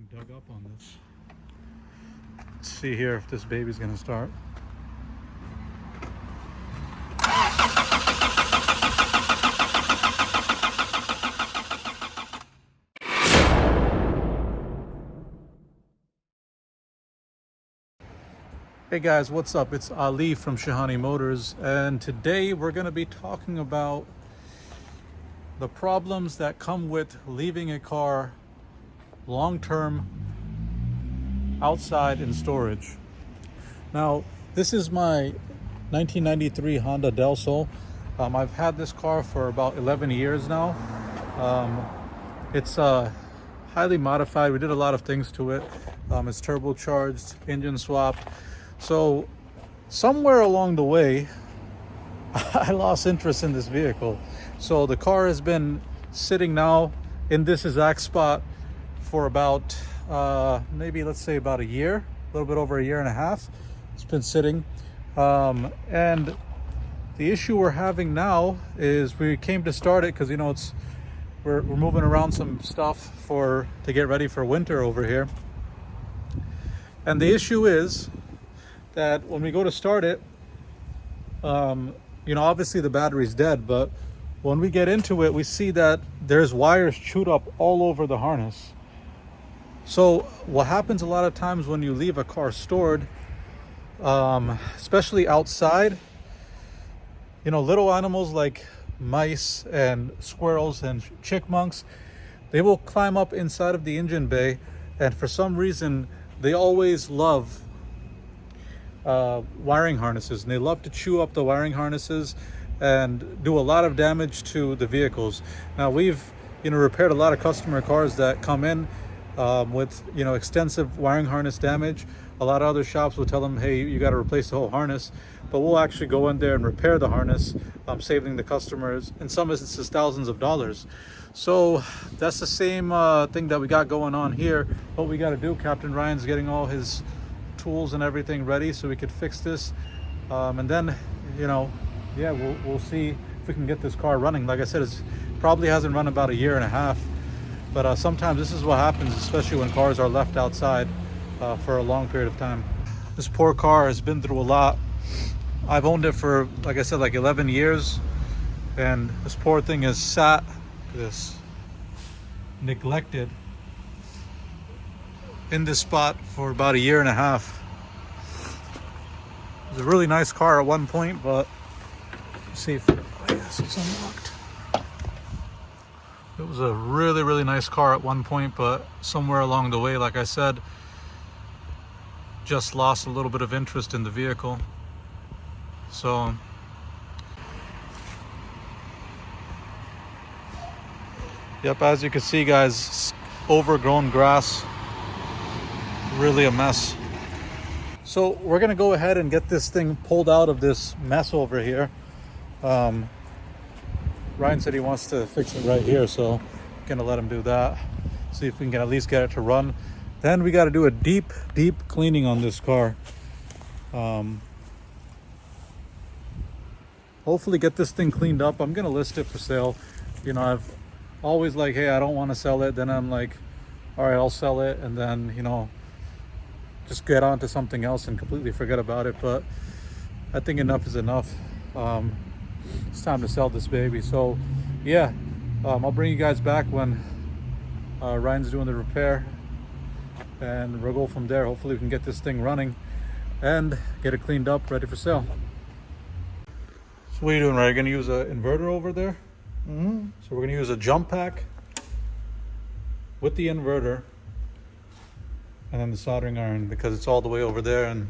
getting dug up on this. Let's see here if this baby's gonna start. Hey guys, what's up? It's Ali from Shahani Motors, and today we're going to be talking about the problems that come with leaving a car long-term outside in storage. Now, this is my 1993 Honda Del Sol. I've had this car for about 11 years now. It's highly modified. We did a lot of things to it. It's turbocharged, engine swap. So somewhere along the way, I lost interest in this vehicle. So the car has been sitting now in this exact spot for about, maybe let's say about a year, a little bit over a year and a half. It's been sitting. And the issue we're having now is we came to start it because, you know, we're moving around some stuff to get ready for winter over here. And the issue is that when we go to start it, you know, obviously the battery's dead, but when we get into it, we see that there's wires chewed up all over the harness. So what happens a lot of times when you leave a car stored, especially outside, you know, little animals like mice and squirrels and chipmunks, they will climb up inside of the engine bay, and for some reason they always love wiring harnesses, and they love to chew up the wiring harnesses and do a lot of damage to the vehicles. Now we've, you know, repaired a lot of customer cars that come in with, you know, extensive wiring harness damage. A lot of other shops will tell them, hey, you got to replace the whole harness, but we'll actually go in there and repair the harness, saving the customers in some instances thousands of dollars. So that's the same thing that we got going on here. What we got to do, Captain Ryan's getting all his tools and everything ready so we could fix this, and then, you know, yeah, we'll see if we can get this car running. Like I said, it probably hasn't run about a year and a half, but sometimes this is what happens, especially when cars are left outside for a long period of time. This poor car has been through a lot. I've owned it for, like I said, like 11 years, and this poor thing has sat this neglected in this spot for about a year and a half. It was a really nice car at one point, but let's see if it's unlocked. It was a really, really nice car at one point, but somewhere along the way, like I said, just lost a little bit of interest in the vehicle. So yep, as you can see, guys, overgrown grass, really a mess. So we're gonna go ahead and get this thing pulled out of this mess over here. Ryan said he wants to fix it right here, so I'm gonna let him do that. See if we can at least get it to run. Then we got to do a deep cleaning on this car. Hopefully get this thing cleaned up. I'm gonna list it for sale. You know, I've always like, hey, I don't want to sell it. Then I'm like, all right, I'll sell it, and then, you know, just get on to something else and completely forget about it. But I think enough is enough. It's time to sell this baby. So yeah, I'll bring you guys back when Ryan's doing the repair, and we'll go from there. Hopefully we can get this thing running and get it cleaned up, ready for sale. So what are you doing, Ryan? You're gonna use an inverter over there? Mm-hmm. So we're gonna use a jump pack with the inverter and then the soldering iron, because it's all the way over there, and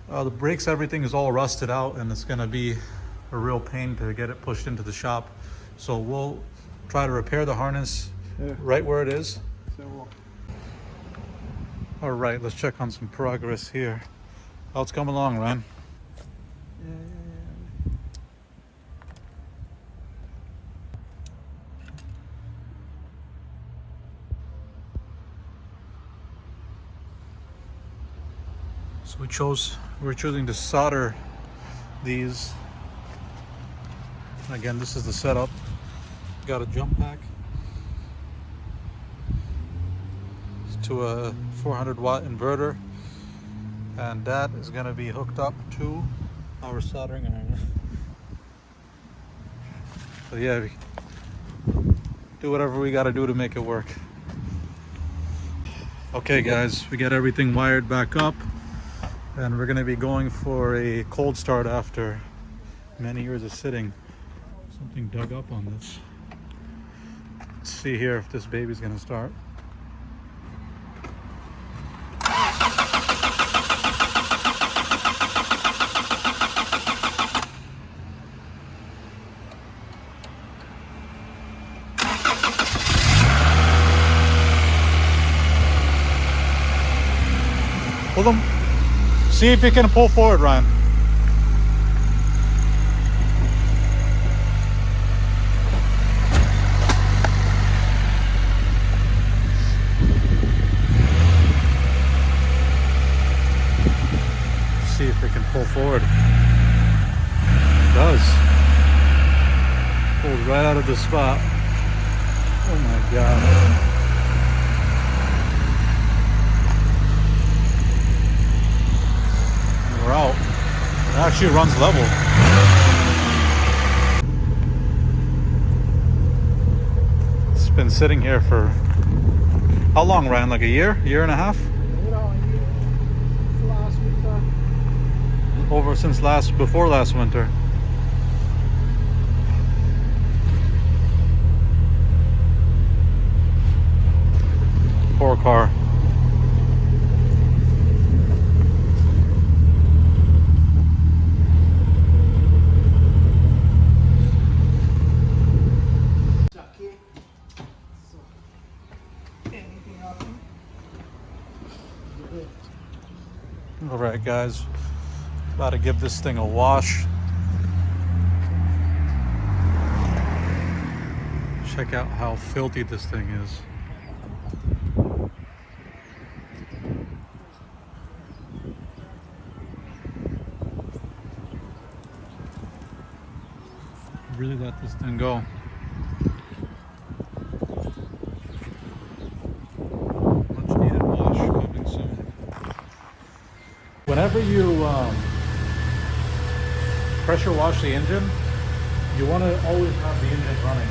the brakes, everything is all rusted out, and it's gonna be a real pain to get it pushed into the shop. So we'll try to repair the harness right where it is. All right, let's check on some progress here. How's it's coming along, Ryan? So we're choosing to solder these. Again, this is the setup. Got a jump pack. to a 400 watt inverter, and that is going to be hooked up to our soldering iron. So yeah, we do whatever we got to do to make it work. Okay guys, we got everything wired back up, and we're going to be going for a cold start after many years of sitting. Something dug up on this. Let's see here if this baby's going to start. Pull them. See if you can pull forward, Ryan. See if it can pull forward. It does. Pulled right out of the spot. Oh my God. We're out. It actually runs level. It's been sitting here for how long, Ryan? Like a year? Year and a half? Last winter. Over since before last winter. Poor car. All right, guys, about to give this thing a wash. Check out how filthy this thing is. Really let this thing go. Much needed wash coming soon. Whenever you pressure wash the engine, you want to always have the engine running.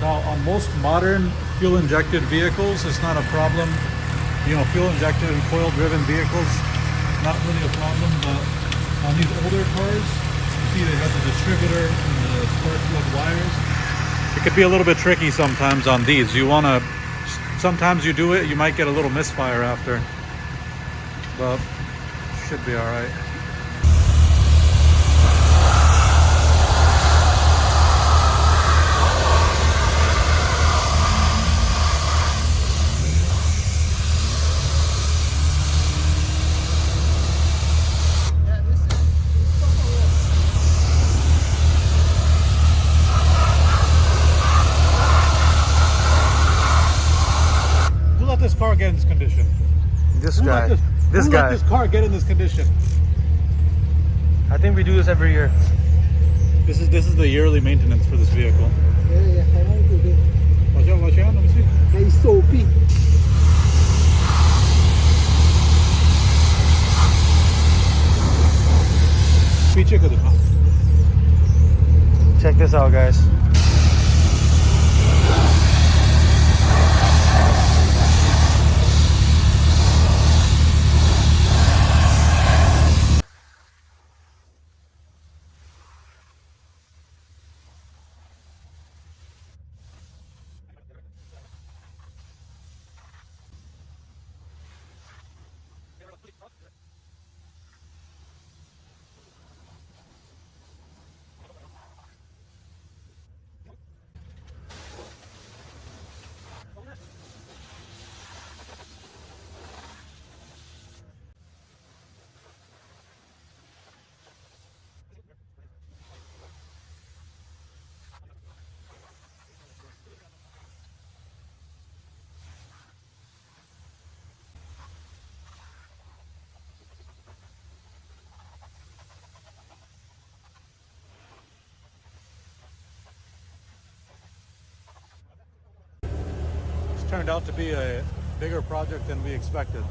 Now, on most modern fuel-injected vehicles, it's not a problem. You know, fuel-injected and coil-driven vehicles, not really a problem. But on these older cars, you see they have the distributor and the spark plug wires. It could be a little bit tricky sometimes on these. You want to, sometimes you do it, you might get a little misfire after, but should be all right. Who let this car get in this condition? This guy. Who let this car get in this condition? I think we do this every year. This is the yearly maintenance for this vehicle. Yeah, how long is it? Watch out, let me see. Hey, soapy. Check this out, guys. Turned out to be a bigger project than we expected.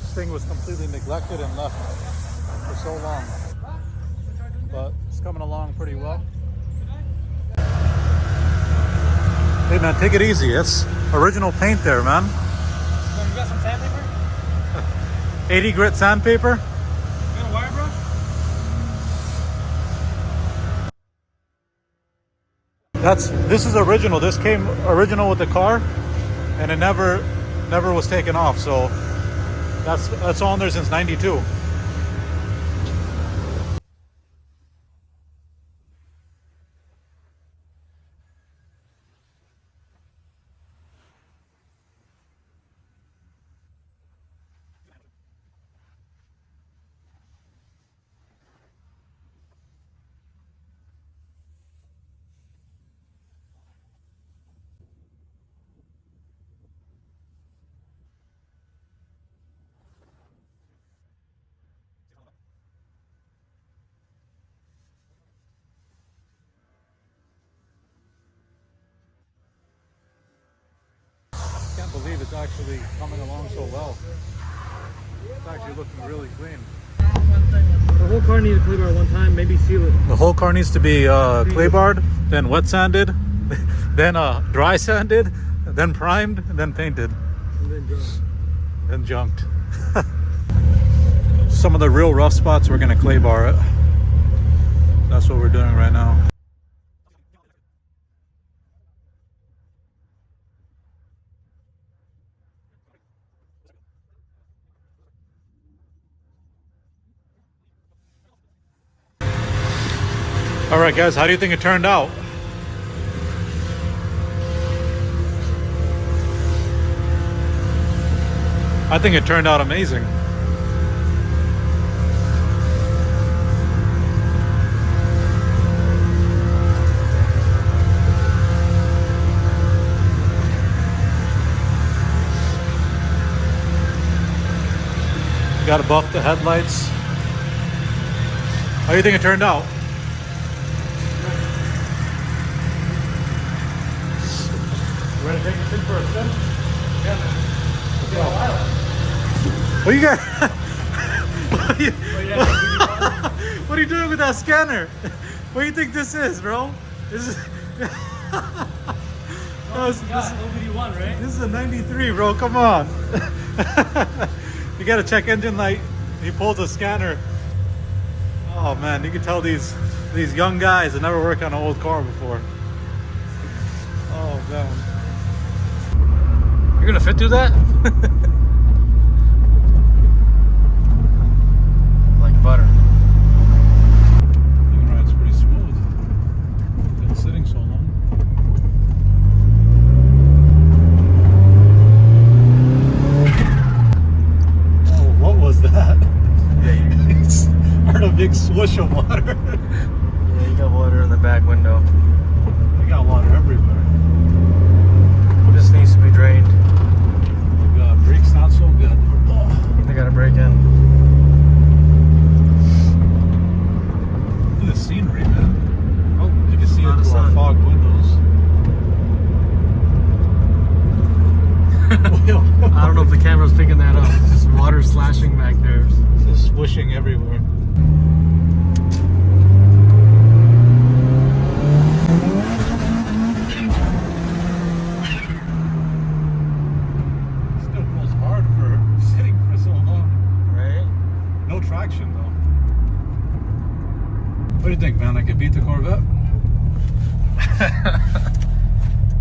This thing was completely neglected and left for so long, but it's coming along pretty well. Hey man, take it easy. It's original paint there, man. You got some sandpaper? 80 grit sandpaper. You got a wire brush? This is original. This came original with the car, and it never was taken off. So that's on there since '92. I can't believe it's actually coming along so well. It's actually looking really clean. The whole car needs a clay bar one time, maybe seal it. The whole car needs to be clay barred, then wet sanded, then dry sanded, then primed, and then painted, And then drum. then junked. Some of the real rough spots we're gonna clay bar it. That's what we're doing right now. All right, guys, how do you think it turned out? I think it turned out amazing. Got to buff the headlights. How do you think it turned out? You ready to take this in for a spin? Yeah, man. Let's go. What you got? What are you doing with that scanner? What do you think this is, bro? This is OBD1, right? this is a 93, bro. Come on. You gotta check engine light. He pulls a scanner. Oh man, you can tell these young guys have never worked on an old car before. Oh man. You're gonna fit through that? Like butter. The ride's pretty smooth. Been sitting so long. Oh, what was that? It's heard a big swoosh of water. Yeah, you got water in the back window. We got water everywhere. This needs to be drained. Oh god, brake's not so good. Oh. They gotta break in. Look at the scenery, man. Oh, You can see it through our fogged windows. I don't know if the camera's picking that up. Just water slashing back there. It's just swooshing everywhere. Still pulls hard for sitting for so long. Right? No traction though. What do you think, man? I could beat the Corvette?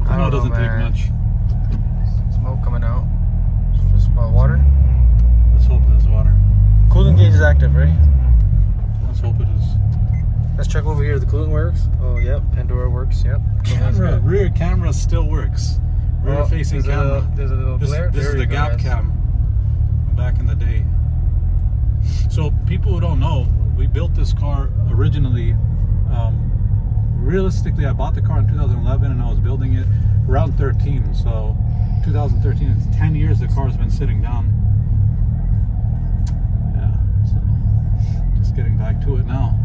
I know it doesn't take much. Smoke coming out. It's just water. Let's hope there's water. Cooling gauge is active, right? Let's hope it is. Let's check over here. The cooling works. Oh, yep. Pandora works. Yep. Camera, rear camera still works. Rear facing camera. There's a little glare. This is the gap cam back in the day. So people who don't know, we built this car originally. Realistically, I bought the car in 2011 and I was building it around 13. So 2013, it's 10 years the car's been sitting down. Yeah, so just getting back to it now.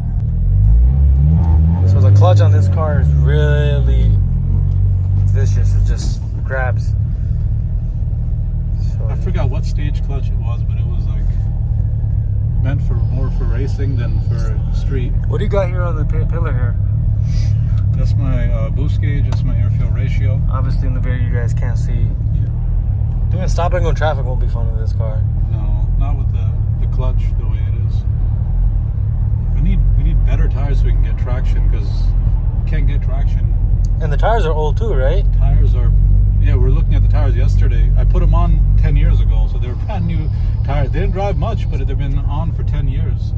So the clutch on this car is really vicious. It just grabs. So I forgot what stage clutch it was, but it was like meant for more for racing than for street. what do you got here on the pillar here? That's my boost gauge. That's my air fuel ratio. Obviously in the video you guys can't see. Doing stopping on traffic won't be fun with this car. No, not with the clutch the way it is. We need better tires so we can get traction, because we can't get traction. And the tires are old too, right? Tires are, yeah, we were looking at the tires yesterday. I put them on 10 years ago, so they were brand new tires. They didn't drive much, but they've been on for 10 years.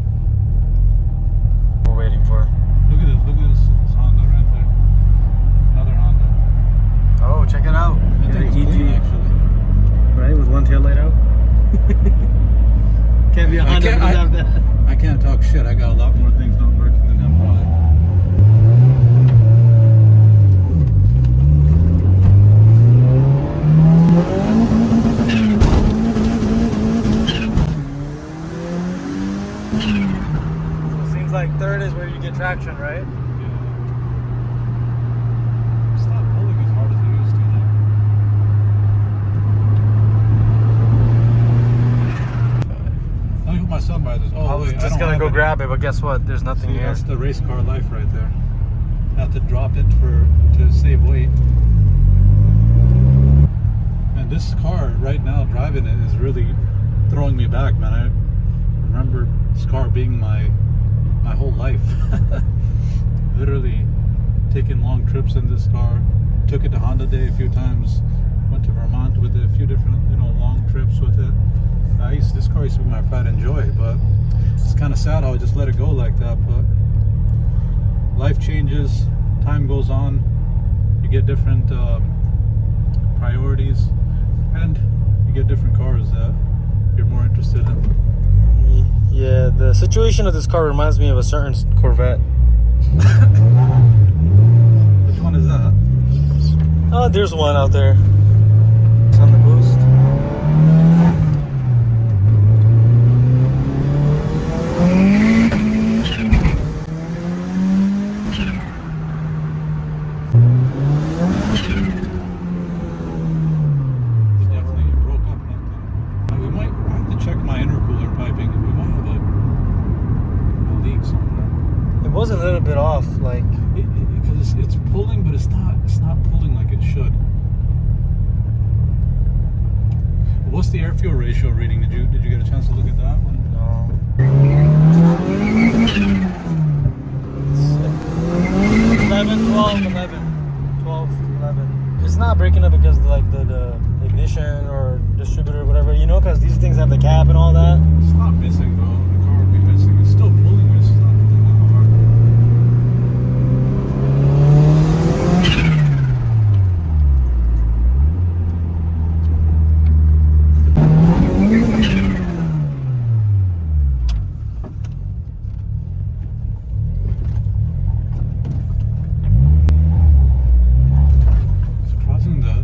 We're waiting for. Look at this Honda right there. Another Honda. Oh, check it out. I think it's clean, actually. Right, with one tail light out. Can't be a Honda if it doesn't have that. I can't talk shit. I got a lot more things not working than him, probably. So it seems like third is where you get traction, right? Yeah. It's not pulling as hard as it used to, though. Let me put my son by this. Oh, I was wait, just don't gonna have go it. grab it, but guess what? There's nothing See, here. that's the race car life right there. Have to drop it to save weight. And this car right now, driving it, is really throwing me back, man. I remember this car being my whole life. Literally taking long trips in this car. Took it to Honda Day a few times. Went to Vermont with it, a few different, long trips with it. This car used to be my pride and joy, but it's kind of sad how I just let it go like that. But life changes, time goes on, you get different priorities, and you get different cars that you're more interested in. Yeah, the situation of this car reminds me of a certain Corvette. Which one is that? Oh, there's one out there. It's on the boost. It definitely broke up that thing. We might have to check my intercooler piping. We might have a leak somewhere. It was a little bit off, like. Because it's pulling, but it's not pulling like it should. What's the air fuel ratio reading? Did you get a chance to look at that one? No. 11, 12, 11. 12, 11. It's not breaking up because of, like the ignition or distributor or whatever, because these things have the cap and all that. It's not missing though. The car would be missing. It's still pulling, but it's just not pulling that hard. Surprising that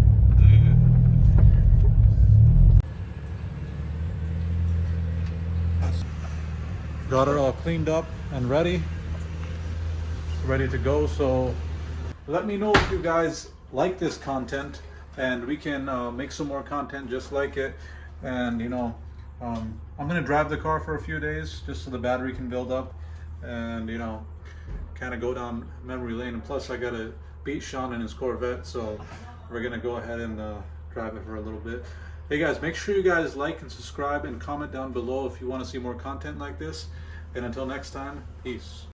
got it all cleaned up and ready to go. So let me know if you guys like this content, and we can make some more content just like it. And I'm gonna drive the car for a few days just so the battery can build up, and kind of go down memory lane. And plus I gotta beat Sean in his Corvette, so we're gonna go ahead and drive it for a little bit. Hey guys, make sure you guys like and subscribe and comment down below if you want to see more content like this. And until next time, peace.